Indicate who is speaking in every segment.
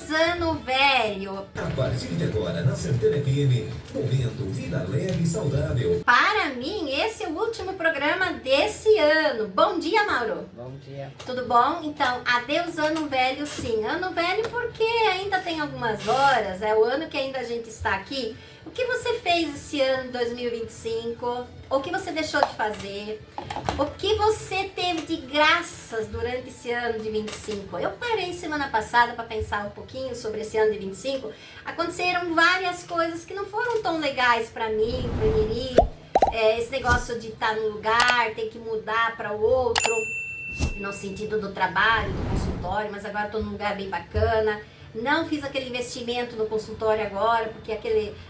Speaker 1: Adeus, ano velho!
Speaker 2: A partir de agora, na Santana FM, momento Vida Leve e Saudável.
Speaker 1: Para mim, esse é o último programa desse ano. Bom dia, Mauro.
Speaker 3: Bom dia.
Speaker 1: Tudo bom? Então, adeus, ano velho, sim. Ano velho porque ainda tem algumas horas, é o ano que ainda a gente está aqui. O que você fez esse ano de 2025? O que você deixou de fazer? O que você teve de graças durante esse ano de 25? Eu parei semana passada para pensar um pouquinho sobre esse ano de 25. Aconteceram várias coisas que não foram tão legais para mim, para o Niri. Esse negócio de estar num lugar, ter que mudar para o outro, no sentido do trabalho, do consultório, mas agora estou num lugar bem bacana. Não fiz aquele investimento no consultório agora, porque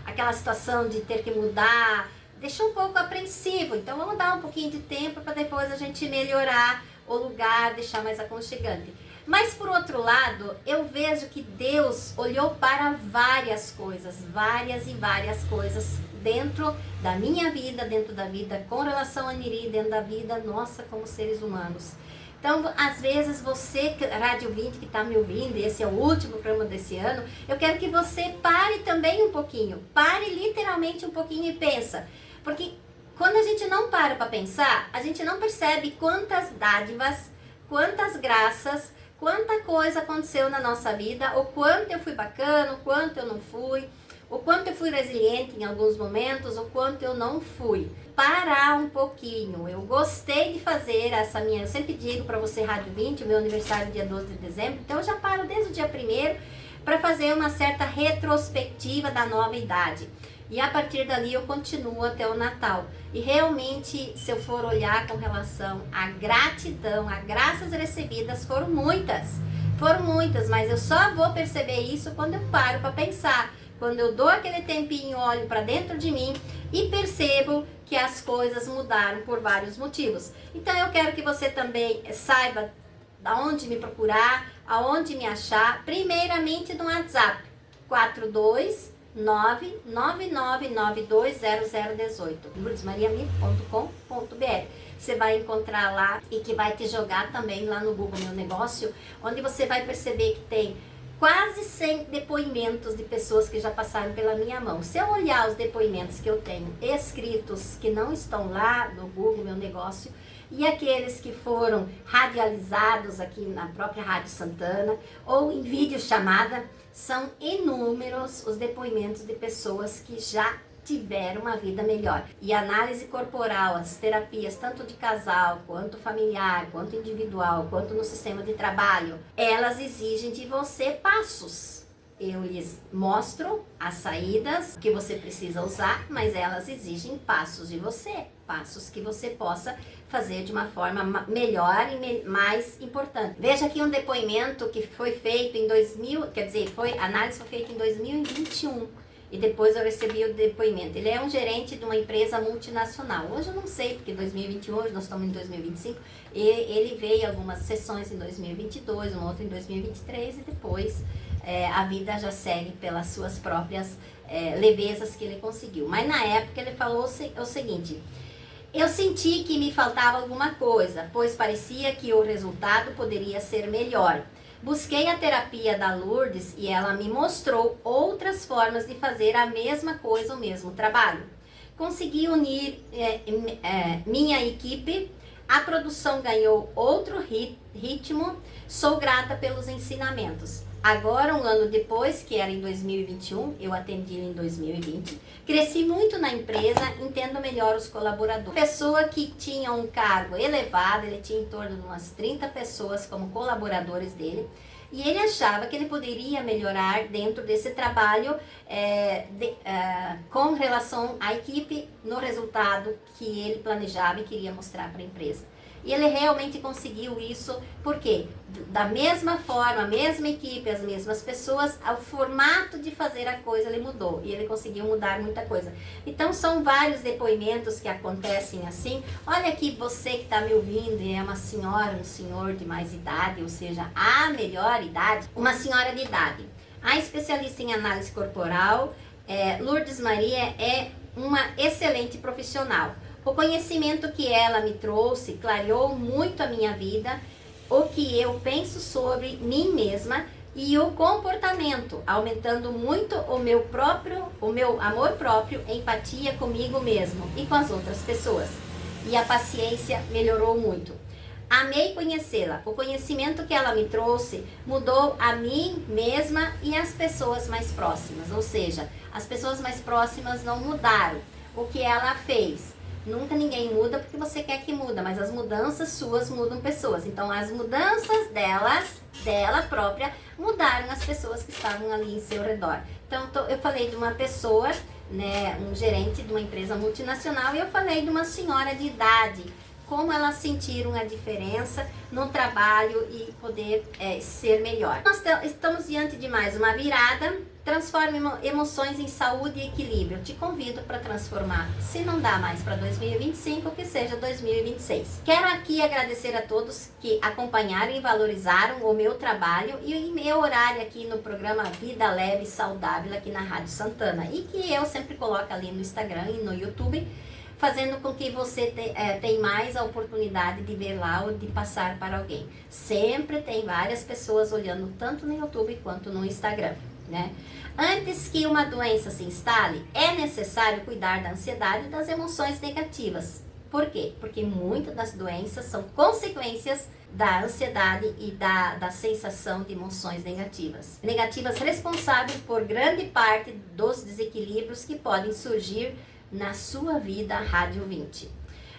Speaker 1: aquela situação de ter que mudar deixou um pouco apreensivo. Então vamos dar um pouquinho de tempo para depois a gente melhorar o lugar, deixar mais aconchegante. Mas por outro lado, eu vejo que Deus olhou para várias coisas, várias e várias coisas dentro da minha vida, dentro da vida com relação a Niri, dentro da vida nossa como seres humanos. Então, às vezes, você, Rádio 20, que está me ouvindo, esse é o último programa desse ano, eu quero que você pare também um pouquinho. Pare literalmente um pouquinho e pensa. Porque quando a gente não para pensar, a gente não percebe quantas dádivas, quantas graças, quanta coisa aconteceu na nossa vida, o quanto eu fui bacana, o quanto eu não fui, o quanto eu fui resiliente em alguns momentos, o quanto eu não fui. Parar um pouquinho. Eu gostei de fazer essa minha... Eu sempre digo para você, Rádio 20, o meu aniversário é dia 12 de dezembro, então eu já paro desde o dia 1º para fazer uma certa retrospectiva da nova idade. E a partir dali eu continuo até o Natal. E realmente, se eu for olhar com relação à gratidão, a graças recebidas, foram muitas. Foram muitas, mas eu só vou perceber isso quando eu paro para pensar. Quando eu dou aquele tempinho, olho para dentro de mim e percebo que as coisas mudaram por vários motivos. Então eu quero que você também saiba aonde me procurar, aonde me achar, primeiramente no WhatsApp 42999920018, lourdesmariami.com.br. Você vai encontrar lá e que vai te jogar também lá no Google Meu Negócio, onde você vai perceber que tem quase 100 depoimentos de pessoas que já passaram pela minha mão. Se eu olhar os depoimentos que eu tenho escritos, que não estão lá no Google Meu Negócio, e aqueles que foram radializados aqui na própria Rádio Santana, ou em videochamada, são inúmeros os depoimentos de pessoas que já tiveram uma vida melhor. E a análise corporal, as terapias, tanto de casal, quanto familiar, quanto individual, quanto no sistema de trabalho, elas exigem de você passos. Eu lhes mostro as saídas que você precisa usar, mas elas exigem passos de você, passos que você possa fazer de uma forma melhor e mais importante. Veja aqui um depoimento que foi feito em a análise foi feita em 2021. E depois eu recebi o depoimento. Ele é um gerente de uma empresa multinacional. Hoje eu não sei, porque 2021, hoje nós estamos em 2025. E ele veio algumas sessões em 2022, uma outra em 2023 e depois a vida já segue pelas suas próprias levezas que ele conseguiu. Mas na época ele falou o seguinte: eu senti que me faltava alguma coisa, pois parecia que o resultado poderia ser melhor. Busquei a terapia da Lourdes e ela me mostrou outras formas de fazer a mesma coisa, o mesmo trabalho. Consegui unir minha equipe, a produção ganhou outro ritmo, sou grata pelos ensinamentos. Agora, um ano depois, que era em 2021, eu atendi em 2020, cresci muito na empresa, entendo melhor os colaboradores. Pessoa que tinha um cargo elevado, ele tinha em torno de umas 30 pessoas como colaboradores dele, e ele achava que ele poderia melhorar dentro desse trabalho com relação à equipe no resultado que ele planejava e queria mostrar para a empresa. E ele realmente conseguiu isso, porque da mesma forma, a mesma equipe, as mesmas pessoas, o formato de fazer a coisa ele mudou e ele conseguiu mudar muita coisa. Então são vários depoimentos que acontecem assim. Olha aqui, você que está me ouvindo e é uma senhora, um senhor de mais idade, ou seja, a melhor idade, uma senhora de idade. A especialista em análise corporal, Lourdes Maria, é uma excelente profissional. O conhecimento que ela me trouxe clareou muito a minha vida, o que eu penso sobre mim mesma, e o comportamento, aumentando muito o meu amor próprio, empatia comigo mesmo e com as outras pessoas. E a paciência melhorou muito. Amei conhecê-la. O conhecimento que ela me trouxe mudou a mim mesma e as pessoas mais próximas. Ou seja, as pessoas mais próximas não mudaram. O que ela fez? Nunca ninguém muda porque você quer que muda, mas as mudanças suas mudam pessoas. Então, as mudanças dela própria, mudaram as pessoas que estavam ali em seu redor. Então, eu falei de uma pessoa, né, um gerente de uma empresa multinacional, e eu falei de uma senhora de idade, como elas sentiram a diferença no trabalho e poder ser melhor. Nós estamos diante de mais uma virada. Transforme emoções em saúde e equilíbrio. Te convido para transformar. Se não dá mais para 2025, que seja 2026. Quero aqui agradecer a todos que acompanharam e valorizaram o meu trabalho e o meu horário aqui no programa Vida Leve e Saudável aqui na Rádio Santana. E que eu sempre coloco ali no Instagram e no YouTube, fazendo com que você tenha mais a oportunidade de ver lá ou de passar para alguém. Sempre tem várias pessoas olhando tanto no YouTube quanto no Instagram, né? Antes que uma doença se instale, é necessário cuidar da ansiedade e das emoções negativas. Por quê? Porque muitas das doenças são consequências da ansiedade e da sensação de emoções negativas. Negativas responsáveis por grande parte dos desequilíbrios que podem surgir na sua vida Rádio 20.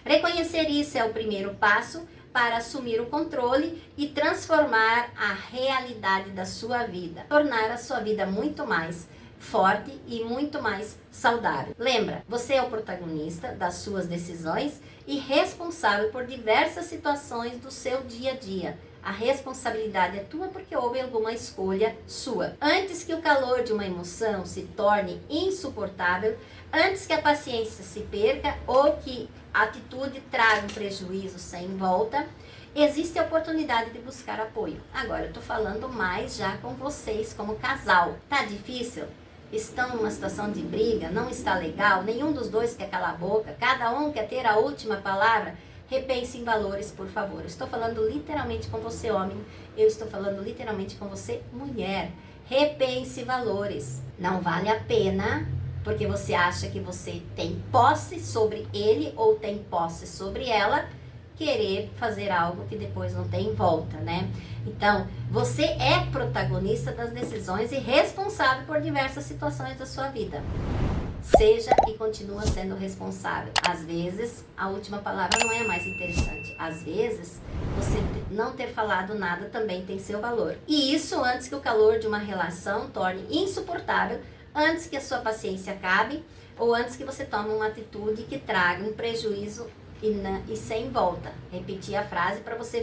Speaker 1: Reconhecer isso é o primeiro passo para assumir o controle e transformar a realidade da sua vida, tornar a sua vida muito mais forte e muito mais saudável. Lembra, você é o protagonista das suas decisões e responsável por diversas situações do seu dia a dia. A responsabilidade é tua porque houve alguma escolha sua. Antes que o calor de uma emoção se torne insuportável, antes que a paciência se perca ou que a atitude traga um prejuízo sem volta, existe a oportunidade de buscar apoio. Agora, eu tô falando mais já com vocês como casal. Tá difícil? Estão numa situação de briga? Não está legal? Nenhum dos dois quer calar a boca? Cada um quer ter a última palavra? Repense em valores, por favor. Eu estou falando literalmente com você, homem. Eu estou falando literalmente com você, mulher. Repense valores. Não vale a pena, porque você acha que você tem posse sobre ele ou tem posse sobre ela, querer fazer algo que depois não tem volta, né? Então, você é protagonista das decisões e responsável por diversas situações da sua vida. Seja e continua sendo responsável. Às vezes, a última palavra não é a mais interessante. Às vezes, você não ter falado nada também tem seu valor. E isso antes que o calor de uma relação torne insuportável, antes que a sua paciência acabe, ou antes que você tome uma atitude que traga um prejuízo e sem volta. Repetir a frase para você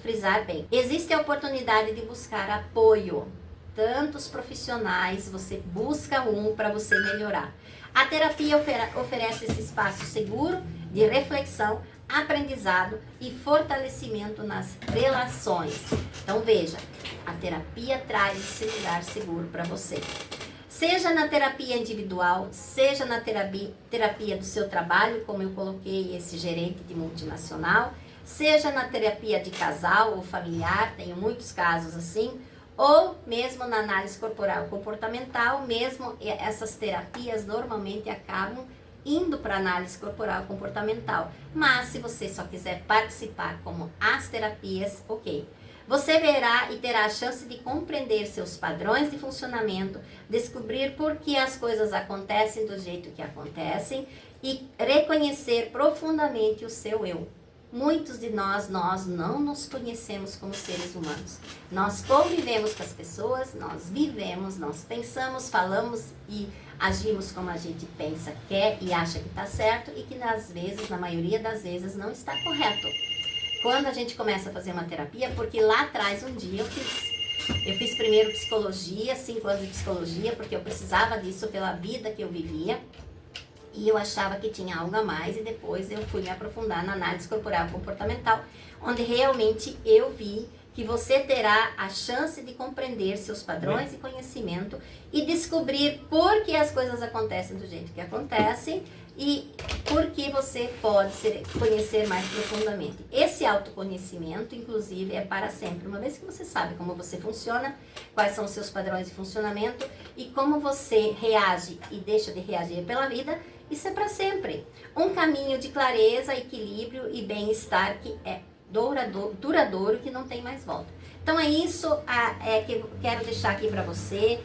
Speaker 1: frisar bem. Existe a oportunidade de buscar apoio. Tantos profissionais, você busca um para você melhorar. A terapia oferece esse espaço seguro de reflexão, aprendizado e fortalecimento nas relações. Então veja, a terapia traz esse lugar seguro para você. Seja na terapia individual, seja na terapia do seu trabalho, como eu coloquei esse gerente de multinacional, seja na terapia de casal ou familiar, tenho muitos casos assim, ou mesmo na análise corporal comportamental, mesmo essas terapias normalmente acabam indo para análise corporal comportamental. Mas se você só quiser participar como as terapias, ok. Você verá e terá a chance de compreender seus padrões de funcionamento, descobrir por que as coisas acontecem do jeito que acontecem e reconhecer profundamente o seu eu. Muitos de nós não nos conhecemos como seres humanos. Nós convivemos com as pessoas, nós vivemos, nós pensamos, falamos e agimos como a gente pensa, quer e acha que está certo e que às vezes, na maioria das vezes, não está correto. Quando a gente começa a fazer uma terapia, porque lá atrás um dia eu fiz primeiro psicologia, 5 anos de psicologia, porque eu precisava disso pela vida que eu vivia. E eu achava que tinha algo a mais e depois eu fui me aprofundar na análise corporal comportamental, onde realmente eu vi que você terá a chance de compreender seus padrões de conhecimento e descobrir por que as coisas acontecem do jeito que acontecem e por que você pode conhecer mais profundamente. Esse autoconhecimento, inclusive, é para sempre. Uma vez que você sabe como você funciona, quais são os seus padrões de funcionamento e como você reage e deixa de reagir pela vida, isso é para sempre. Um caminho de clareza, equilíbrio e bem-estar que é duradouro, que não tem mais volta. Então é isso que eu quero deixar aqui para você,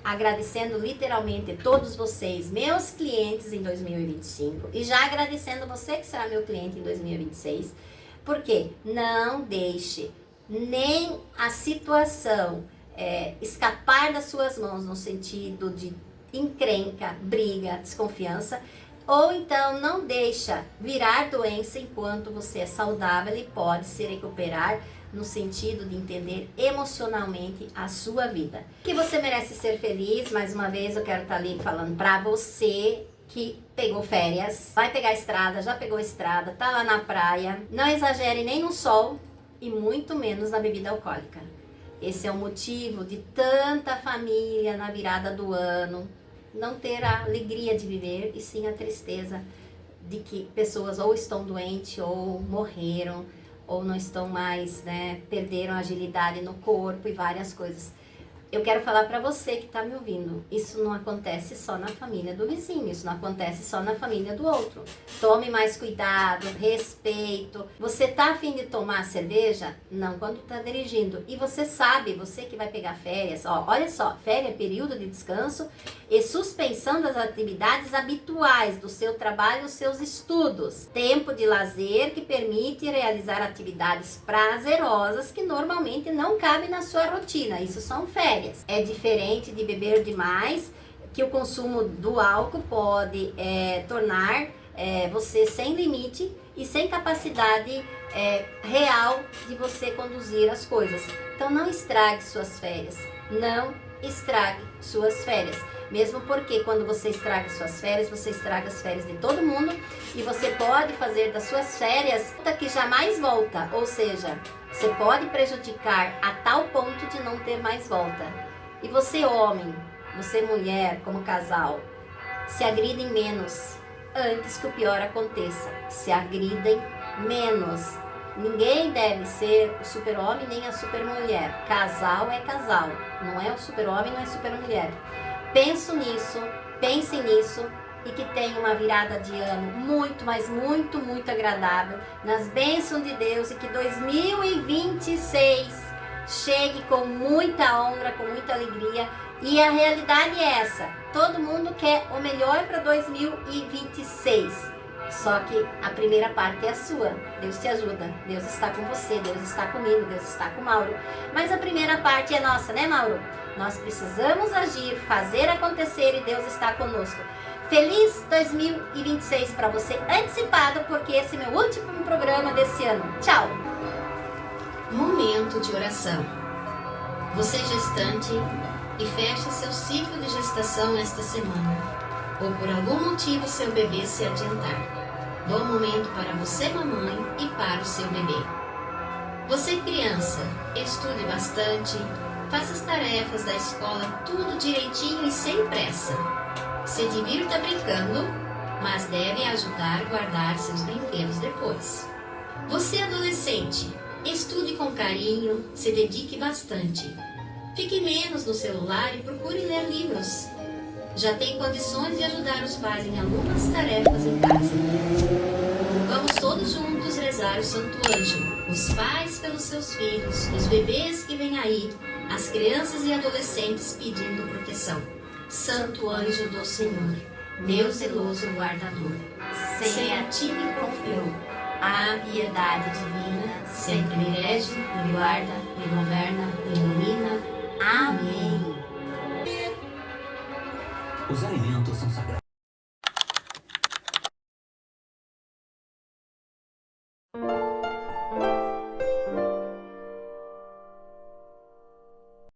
Speaker 1: agradecendo literalmente todos vocês, meus clientes em 2025, e já agradecendo você que será meu cliente em 2026, porque não deixe nem a situação escapar das suas mãos no sentido de encrenca, briga, desconfiança, ou então não deixa virar doença enquanto você é saudável e pode se recuperar no sentido de entender emocionalmente a sua vida. Que você merece ser feliz. Mais uma vez eu quero estar ali falando pra você que pegou férias, vai pegar estrada, já pegou estrada, tá lá na praia. Não exagere nem no sol e muito menos na bebida alcoólica. Esse é o motivo de tanta família na virada do ano não ter a alegria de viver e sim a tristeza de que pessoas ou estão doentes ou morreram ou não estão mais, perderam a agilidade no corpo e várias coisas. Eu quero falar para você que está me ouvindo, isso não acontece só na família do vizinho, isso não acontece só na família do outro. Tome mais cuidado, respeito. Você tá a fim de tomar cerveja? Não quando está dirigindo. E você sabe, você que vai pegar férias, olha só, férias é período de descanso e suspensão das atividades habituais do seu trabalho e dos seus estudos. Tempo de lazer que permite realizar atividades prazerosas que normalmente não cabem na sua rotina. Isso são férias. É diferente de beber demais, que o consumo do álcool pode tornar você sem limite e sem capacidade real de você conduzir as coisas. Então não estrague suas férias, não estrague suas férias. Mesmo porque quando você estraga suas férias, você estraga as férias de todo mundo e você pode fazer das suas férias que jamais volta, ou seja, você pode prejudicar a tal ponto de não ter mais volta. E você homem, você mulher, como casal, se agridem menos antes que o pior aconteça. Se agridem menos. Ninguém deve ser o super-homem nem a super-mulher. Casal é casal, não é o super-homem, não é super-mulher. Pensem nisso e que tenha uma virada de ano muito, mas muito, muito agradável, nas bênçãos de Deus e que 2026 chegue com muita honra, com muita alegria. E a realidade é essa, todo mundo quer o melhor para 2026. Só que a primeira parte é a sua. Deus te ajuda, Deus está com você, Deus está comigo, Deus está com o Mauro. Mas a primeira parte é nossa, né, Mauro? Nós precisamos agir, fazer acontecer e Deus está conosco. Feliz 2026 para você antecipado, porque esse é meu último programa desse ano. Tchau!
Speaker 3: Momento de oração. Você gestante e fecha seu ciclo de gestação esta semana, ou por algum motivo seu bebê se adiantar. Dou um momento para você, mamãe, e para o seu bebê. Você, criança, estude bastante, faça as tarefas da escola tudo direitinho e sem pressa. Se divirta brincando, mas deve ajudar a guardar seus brinquedos depois. Você, adolescente, estude com carinho, se dedique bastante. Fique menos no celular e procure ler livros. Já tem condições de ajudar os pais em algumas tarefas em casa. Vamos todos juntos rezar o Santo Anjo, os pais pelos seus filhos, os bebês que vêm aí, as crianças e adolescentes pedindo proteção. Santo Anjo do Senhor, meu zeloso guardador, se a ti me confiou a piedade divina, sempre me rege, me guarda, me governa, me ilumina,